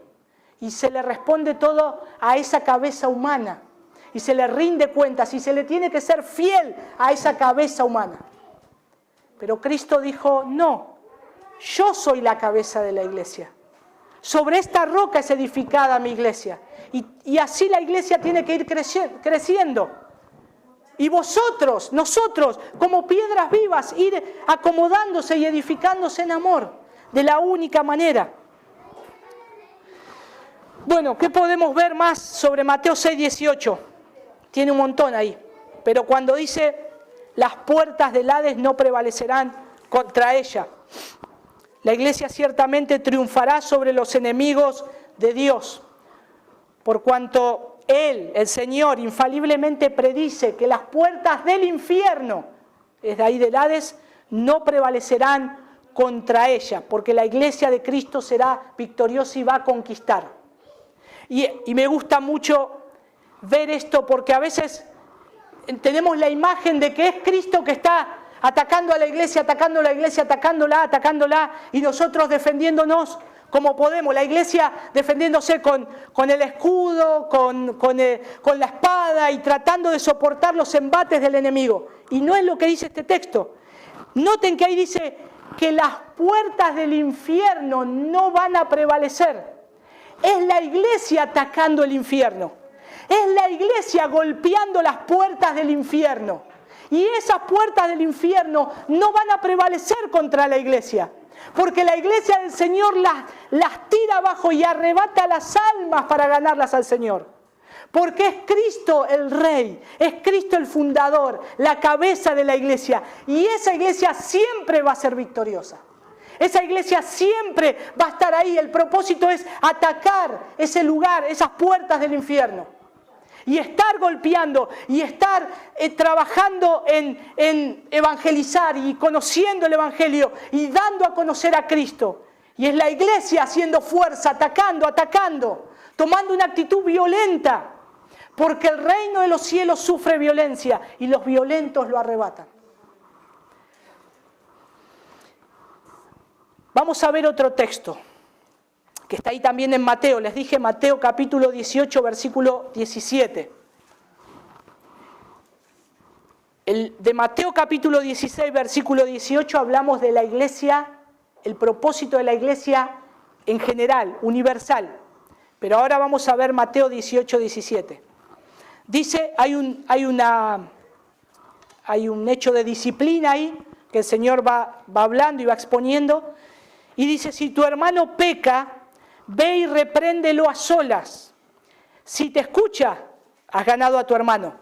Y se le responde todo a esa cabeza humana. Y se le rinde cuentas y se le tiene que ser fiel a esa cabeza humana. Pero Cristo dijo, no, yo soy la cabeza de la iglesia. Sobre esta roca es edificada mi iglesia. Y así la iglesia tiene que ir creciendo. Y vosotros, nosotros, como piedras vivas, ir acomodándose y edificándose en amor, de la única manera. Bueno, ¿qué podemos ver más sobre Mateo 6:18? Tiene un montón ahí, pero cuando dice las puertas del Hades no prevalecerán contra ella. La iglesia ciertamente triunfará sobre los enemigos de Dios, por cuanto Él, el Señor, infaliblemente predice que las puertas del infierno, desde ahí del Hades, no prevalecerán contra ella, porque la iglesia de Cristo será victoriosa y va a conquistar. Y me gusta mucho ver esto, porque a veces tenemos la imagen de que es Cristo que está atacando a la iglesia, atacándola, y nosotros defendiéndonos como podemos. La iglesia defendiéndose con el escudo, con la espada y tratando de soportar los embates del enemigo. Y no es lo que dice este texto. Noten que ahí dice que las puertas del infierno no van a prevalecer. Es la iglesia atacando el infierno. Es la iglesia golpeando las puertas del infierno. Y esas puertas del infierno no van a prevalecer contra la iglesia. Porque la iglesia del Señor las tira abajo y arrebata las almas para ganarlas al Señor. Porque es Cristo el Rey, es Cristo el fundador, la cabeza de la iglesia. Y esa iglesia siempre va a ser victoriosa. Esa iglesia siempre va a estar ahí. El propósito es atacar ese lugar, esas puertas del infierno. Y estar golpeando y estar trabajando en evangelizar y conociendo el Evangelio y dando a conocer a Cristo. Y es la iglesia haciendo fuerza, atacando, tomando una actitud violenta. Porque el reino de los cielos sufre violencia y los violentos lo arrebatan. Vamos a ver otro texto que está ahí también en Mateo. Les dije Mateo capítulo 18, versículo 17. De Mateo capítulo 16, versículo 18, hablamos de la iglesia, el propósito de la iglesia en general, universal. Pero ahora vamos a ver Mateo 18, 17. Dice, hay un hecho de disciplina ahí, que el Señor va hablando y va exponiendo. Y dice, si tu hermano peca, ve y repréndelo a solas. Si te escucha, has ganado a tu hermano.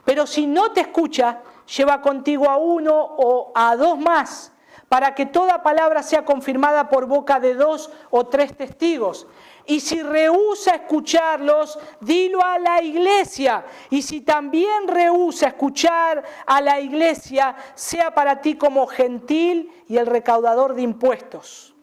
Pero si no te escucha, lleva contigo a uno o a dos más, para que toda palabra sea confirmada por boca de 2 o 3 testigos. Y si rehúsa escucharlos, dilo a la iglesia. Y si también rehúsa escuchar a la iglesia, sea para ti como gentil y el recaudador de impuestos.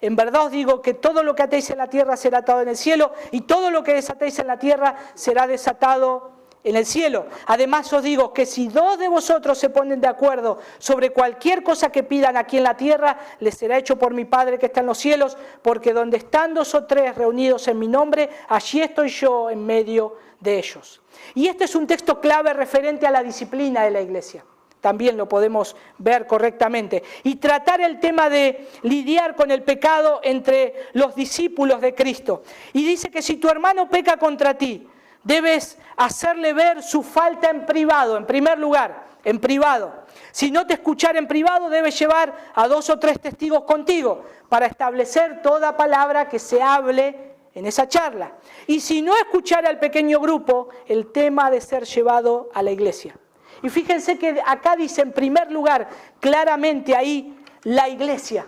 En verdad os digo que todo lo que atéis en la tierra será atado en el cielo, y todo lo que desatéis en la tierra será desatado en el cielo. Además os digo que si 2 de vosotros se ponen de acuerdo sobre cualquier cosa que pidan aquí en la tierra, les será hecho por mi Padre que está en los cielos, porque donde están 2 o 3 reunidos en mi nombre, allí estoy yo en medio de ellos. Y este es un texto clave referente a la disciplina de la iglesia. También lo podemos ver correctamente. Y tratar el tema de lidiar con el pecado entre los discípulos de Cristo. Y dice que si tu hermano peca contra ti, debes hacerle ver su falta en privado, en primer lugar, en privado. Si no te escuchara en privado, debes llevar a 2 o 3 testigos contigo para establecer toda palabra que se hable en esa charla. Y si no escuchara al pequeño grupo, el tema ha de ser llevado a la iglesia. Y fíjense que acá dice en primer lugar, claramente ahí, la iglesia.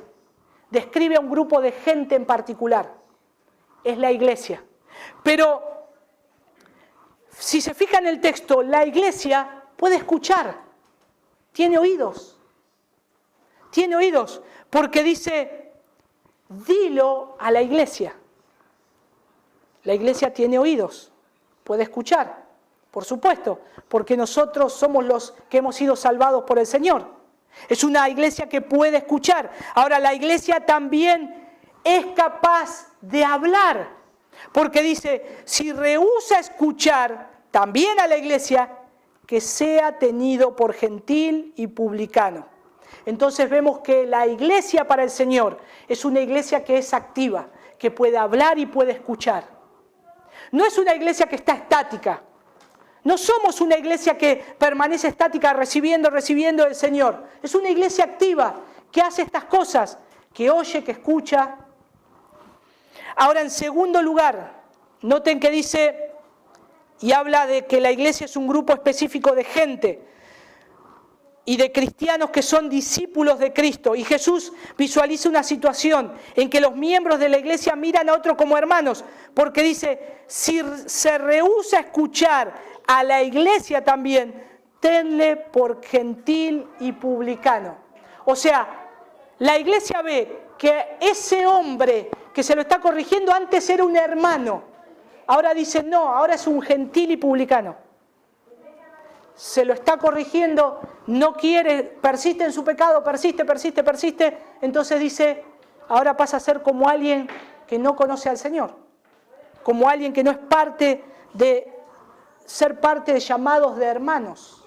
Describe a un grupo de gente en particular. Es la iglesia. Pero, si se fijan en el texto, la iglesia puede escuchar. Tiene oídos. Tiene oídos. Porque dice, dilo a la iglesia. La iglesia tiene oídos. Puede escuchar. Por supuesto, porque nosotros somos los que hemos sido salvados por el Señor. Es una iglesia que puede escuchar. Ahora, la iglesia también es capaz de hablar. Porque dice, si rehúsa escuchar también a la iglesia, que sea tenido por gentil y publicano. Entonces vemos que la iglesia para el Señor es una iglesia que es activa, que puede hablar y puede escuchar. No es una iglesia que está estática. No somos una iglesia que permanece estática recibiendo del Señor. Es una iglesia activa que hace estas cosas, que oye, que escucha. Ahora, en segundo lugar, noten que dice y habla de que la iglesia es un grupo específico de gente. y de cristianos que son discípulos de Cristo. Y Jesús visualiza una situación en que los miembros de la iglesia miran a otro como hermanos, porque dice, si se rehúsa a escuchar a la iglesia también, tenle por gentil y publicano. O sea, la iglesia ve que ese hombre que se lo está corrigiendo antes era un hermano. Ahora dice, no, ahora es un gentil y publicano. Se lo está corrigiendo, no quiere, persiste en su pecado, persiste. Entonces dice, ahora pasa a ser como alguien que no conoce al Señor. Como alguien que no es parte de ser parte de llamados de hermanos.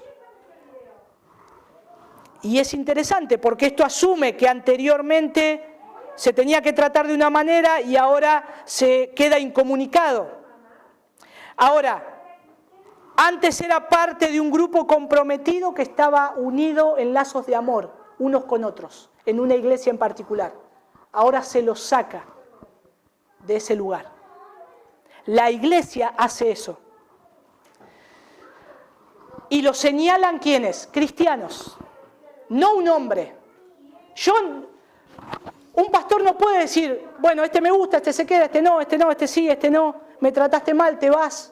Y es interesante porque esto asume que anteriormente se tenía que tratar de una manera y ahora se queda incomunicado. Ahora, antes era parte de un grupo comprometido que estaba unido en lazos de amor, unos con otros, en una iglesia en particular. Ahora se los saca de ese lugar. La iglesia hace eso. Y lo señalan ¿quiénes? Cristianos. No un hombre. Un pastor no puede decir, bueno, este me gusta, este se queda, este no, este sí, este no, me trataste mal, te vas.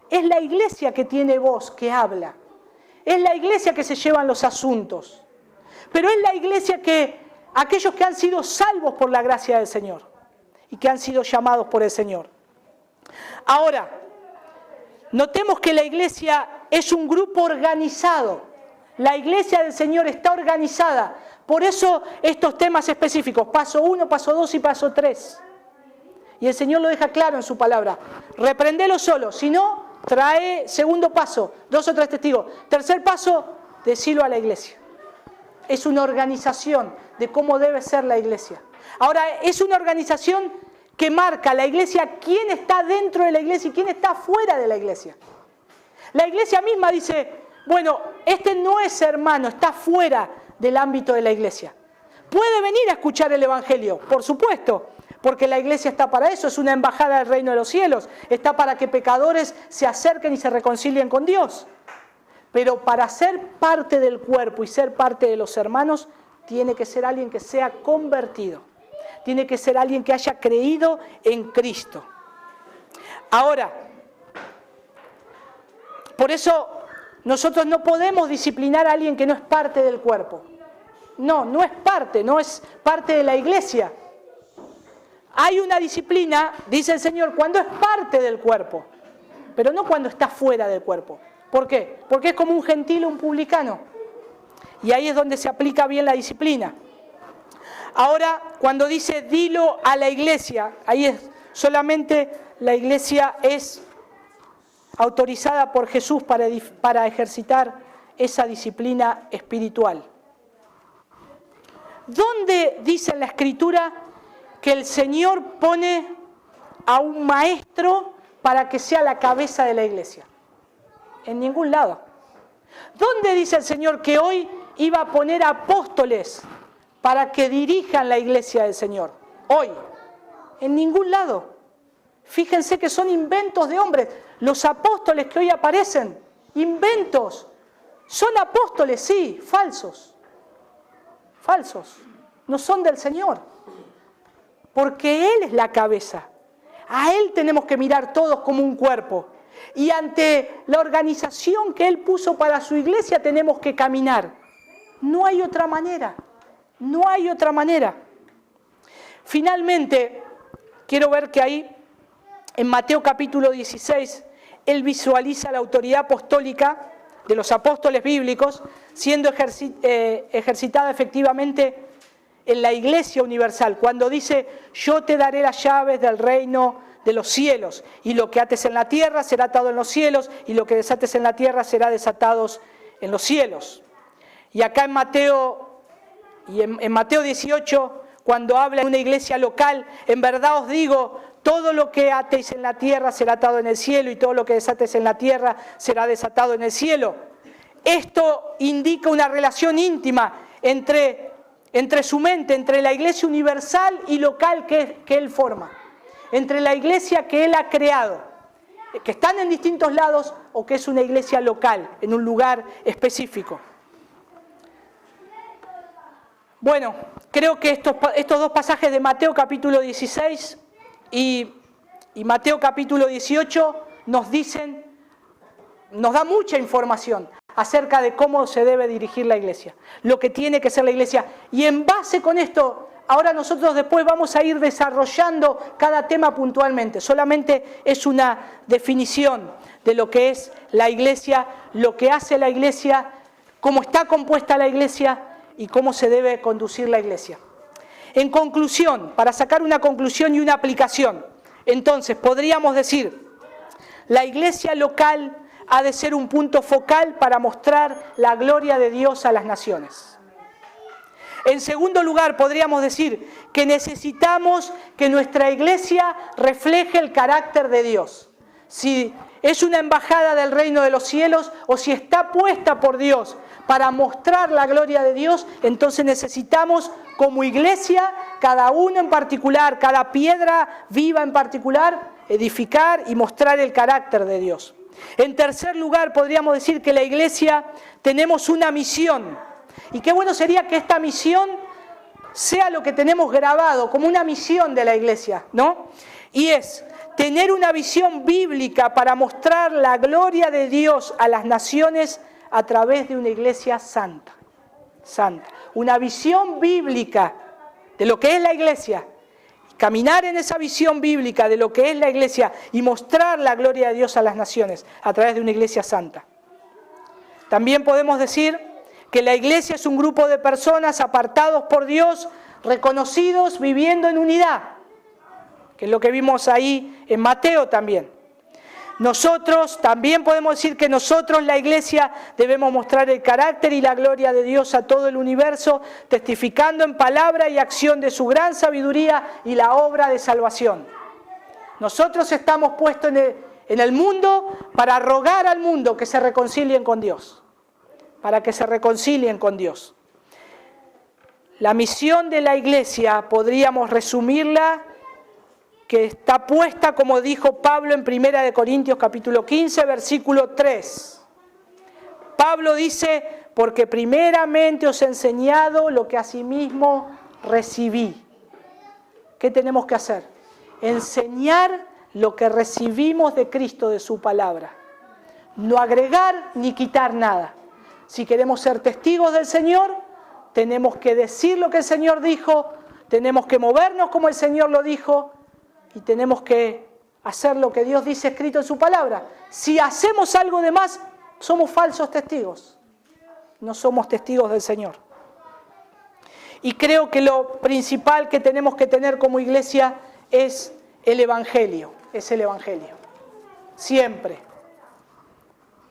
Es la iglesia que tiene voz, que habla. Es la iglesia que se llevan los asuntos. Pero es la iglesia que, aquellos que han sido salvos por la gracia del Señor y que han sido llamados por el Señor. Ahora, notemos que la iglesia es un grupo organizado. La iglesia del Señor está organizada. Por eso estos temas específicos, paso 1, paso 2 y paso 3. Y el Señor lo deja claro en su palabra. Reprendelo solo, si no, trae segundo paso, 2 o 3 testigos. Tercer paso, decilo a la iglesia. Es una organización de cómo debe ser la iglesia. Ahora, es una organización que marca la iglesia quién está dentro de la iglesia y quién está fuera de la iglesia. La iglesia misma dice, bueno, este no es hermano, está fuera del ámbito de la iglesia. Puede venir a escuchar el evangelio, por supuesto, porque la iglesia está para eso, es una embajada del reino de los cielos, está para que pecadores se acerquen y se reconcilien con Dios. Pero para ser parte del cuerpo y ser parte de los hermanos, tiene que ser alguien que sea convertido, tiene que ser alguien que haya creído en Cristo. Ahora, por eso nosotros no podemos disciplinar a alguien que no es parte del cuerpo. No es parte de la iglesia. Hay una disciplina, dice el Señor, cuando es parte del cuerpo, pero no cuando está fuera del cuerpo. ¿Por qué? Porque es como un gentil o un publicano. Y ahí es donde se aplica bien la disciplina. Ahora, cuando dice dilo a la iglesia, ahí es solamente la iglesia es autorizada por Jesús para ejercitar esa disciplina espiritual. ¿Dónde dice en la Escritura que el Señor pone a un maestro para que sea la cabeza de la iglesia? En ningún lado. ¿Dónde dice el Señor que hoy iba a poner apóstoles para que dirijan la iglesia del Señor? Hoy. En ningún lado. Fíjense que son inventos de hombres. Los apóstoles que hoy aparecen, inventos. Son apóstoles, sí, falsos. Falsos. No son del Señor. Porque Él es la cabeza. A Él tenemos que mirar todos como un cuerpo. Y ante la organización que Él puso para su iglesia tenemos que caminar. No hay otra manera. No hay otra manera. Finalmente, quiero ver que ahí, en Mateo capítulo 16, Él visualiza la autoridad apostólica de los apóstoles bíblicos siendo ejercitada efectivamente en la iglesia universal. Cuando dice, yo te daré las llaves del reino de los cielos, y lo que ates en la tierra será atado en los cielos, y lo que desates en la tierra será desatado en los cielos. Y acá en Mateo 18, cuando habla de una iglesia local, en verdad os digo, todo lo que atéis en la tierra será atado en el cielo, y todo lo que desates en la tierra será desatado en el cielo. Esto indica una relación íntima entre su mente, entre la iglesia universal y local que Él forma. Entre la iglesia que Él ha creado, que están en distintos lados, o que es una iglesia local, en un lugar específico. Bueno, creo que estos dos pasajes de Mateo capítulo 16 y Mateo capítulo 18 nos da mucha información acerca de cómo se debe dirigir la iglesia, lo que tiene que ser la iglesia. Y en base con esto, ahora nosotros después vamos a ir desarrollando cada tema puntualmente. Solamente es una definición de lo que es la iglesia, lo que hace la iglesia, cómo está compuesta la iglesia y cómo se debe conducir la iglesia. En conclusión, para sacar una conclusión y una aplicación, entonces podríamos decir, la iglesia local ha de ser un punto focal para mostrar la gloria de Dios a las naciones. En segundo lugar, podríamos decir que necesitamos que nuestra iglesia refleje el carácter de Dios. Si es una embajada del reino de los cielos o si está puesta por Dios para mostrar la gloria de Dios, entonces necesitamos como iglesia, cada uno en particular, cada piedra viva en particular, edificar y mostrar el carácter de Dios. En tercer lugar, podríamos decir que la iglesia tenemos una misión. Y qué bueno sería que esta misión sea lo que tenemos grabado como una misión de la iglesia, ¿no? Y es tener una visión bíblica para mostrar la gloria de Dios a las naciones a través de una iglesia santa. Santa. Una visión bíblica de lo que es la iglesia. Caminar en esa visión bíblica de lo que es la iglesia y mostrar la gloria de Dios a las naciones a través de una iglesia santa. También podemos decir que la iglesia es un grupo de personas apartados por Dios, reconocidos, viviendo en unidad, que es lo que vimos ahí en Mateo también. Nosotros, también podemos decir que nosotros, la iglesia, debemos mostrar el carácter y la gloria de Dios a todo el universo, testificando en palabra y acción de su gran sabiduría y la obra de salvación. Nosotros estamos puestos en el mundo para rogar al mundo que se reconcilien con Dios, para que se reconcilien con Dios. La misión de la iglesia podríamos resumirla que está puesta, como dijo Pablo en 1 Corintios capítulo 15, versículo 3. Pablo dice, porque primeramente os he enseñado lo que asimismo recibí. ¿Qué tenemos que hacer? Enseñar lo que recibimos de Cristo, de su palabra. No agregar ni quitar nada. Si queremos ser testigos del Señor, tenemos que decir lo que el Señor dijo, tenemos que movernos como el Señor lo dijo, y tenemos que hacer lo que Dios dice escrito en su palabra. Si hacemos algo de más, somos falsos testigos. No somos testigos del Señor. Y creo que lo principal que tenemos que tener como iglesia es el Evangelio. Es el Evangelio. Siempre.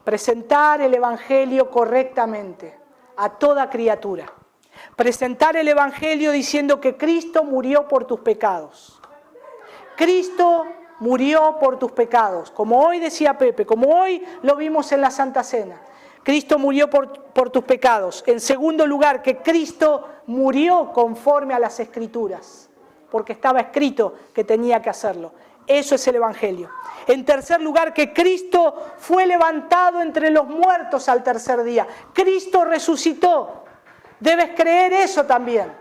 Presentar el Evangelio correctamente a toda criatura. Presentar el Evangelio diciendo que Cristo murió por tus pecados. Cristo murió por tus pecados, como hoy decía Pepe, como hoy lo vimos en la Santa Cena. Cristo murió por tus pecados. En segundo lugar, que Cristo murió conforme a las Escrituras, porque estaba escrito que tenía que hacerlo. Eso es el Evangelio. En tercer lugar, que Cristo fue levantado entre los muertos al tercer día. Cristo resucitó. Debes creer eso también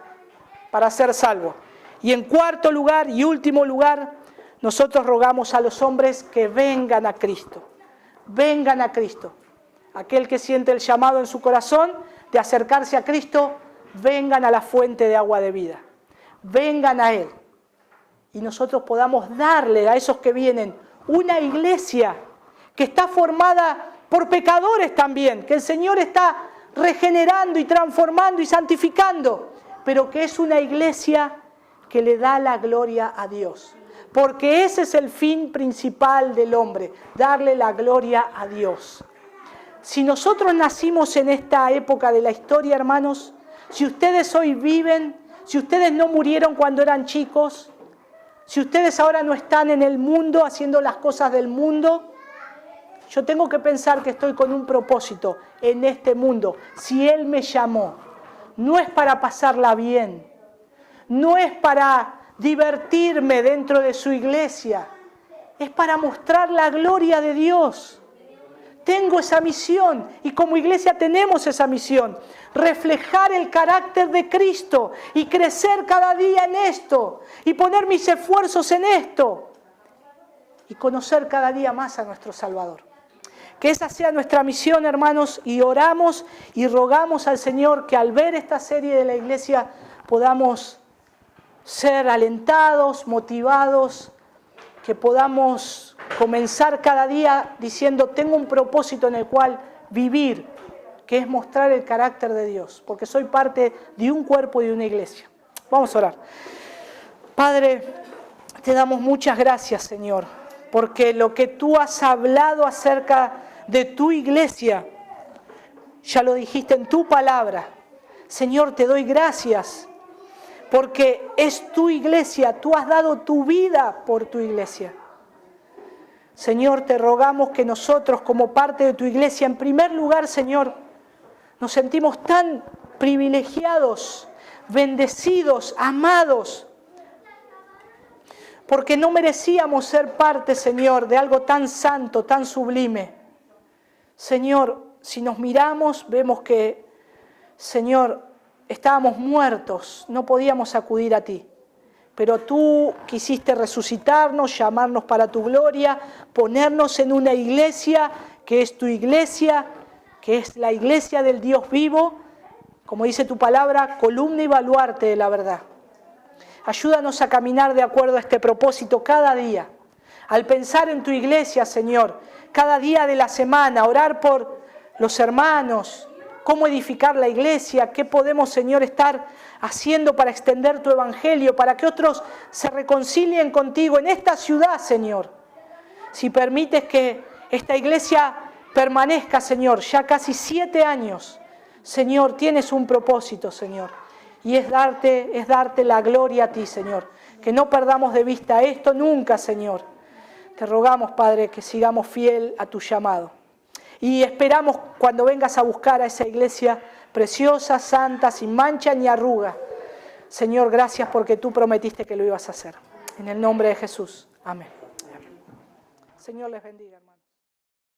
para ser salvo. Y en cuarto lugar y último lugar, nosotros rogamos a los hombres que vengan a Cristo. Vengan a Cristo. Aquel que siente el llamado en su corazón de acercarse a Cristo, vengan a la fuente de agua de vida. Vengan a Él. Y nosotros podamos darle a esos que vienen una iglesia que está formada por pecadores también, que el Señor está regenerando y transformando y santificando, pero que es una iglesia que le da la gloria a Dios. Porque ese es el fin principal del hombre, darle la gloria a Dios. Si nosotros nacimos en esta época de la historia, hermanos, si ustedes hoy viven, si ustedes no murieron cuando eran chicos, si ustedes ahora no están en el mundo haciendo las cosas del mundo, yo tengo que pensar que estoy con un propósito en este mundo. Si Él me llamó, no es para pasarla bien, no es para divertirme dentro de su iglesia, es para mostrar la gloria de Dios. Tengo esa misión y como iglesia tenemos esa misión. Reflejar el carácter de Cristo y crecer cada día en esto y poner mis esfuerzos en esto y conocer cada día más a nuestro Salvador. Que esa sea nuestra misión, hermanos, y oramos y rogamos al Señor que al ver esta serie de la iglesia podamos ser alentados, motivados, que podamos comenzar cada día diciendo, tengo un propósito en el cual vivir, que es mostrar el carácter de Dios, porque soy parte de un cuerpo y de una iglesia. Vamos a orar. Padre, te damos muchas gracias, Señor, porque lo que tú has hablado acerca de tu iglesia, ya lo dijiste en tu palabra. Señor, te doy gracias, porque es tu iglesia, tú has dado tu vida por tu iglesia. Señor, te rogamos que nosotros, como parte de tu iglesia, en primer lugar, Señor, nos sentimos tan privilegiados, bendecidos, amados, porque no merecíamos ser parte, Señor, de algo tan santo, tan sublime. Señor, si nos miramos, vemos que, Señor, estábamos muertos, no podíamos acudir a ti. Pero tú quisiste resucitarnos, llamarnos para tu gloria, ponernos en una iglesia que es tu iglesia, que es la iglesia del Dios vivo, como dice tu palabra, columna y baluarte de la verdad. Ayúdanos a caminar de acuerdo a este propósito cada día. Al pensar en tu iglesia, Señor, cada día de la semana, orar por los hermanos, cómo edificar la iglesia, qué podemos, Señor, estar haciendo para extender tu evangelio, para que otros se reconcilien contigo en esta ciudad, Señor. Si permites que esta iglesia permanezca, Señor, ya casi 7 años, Señor, tienes un propósito, Señor, y es darte la gloria a ti, Señor. Que no perdamos de vista esto nunca, Señor. Te rogamos, Padre, que sigamos fiel a tu llamado. Y esperamos cuando vengas a buscar a esa iglesia preciosa, santa, sin mancha ni arruga. Señor, gracias porque tú prometiste que lo ibas a hacer. En el nombre de Jesús. Amén. Señor les bendiga, hermano.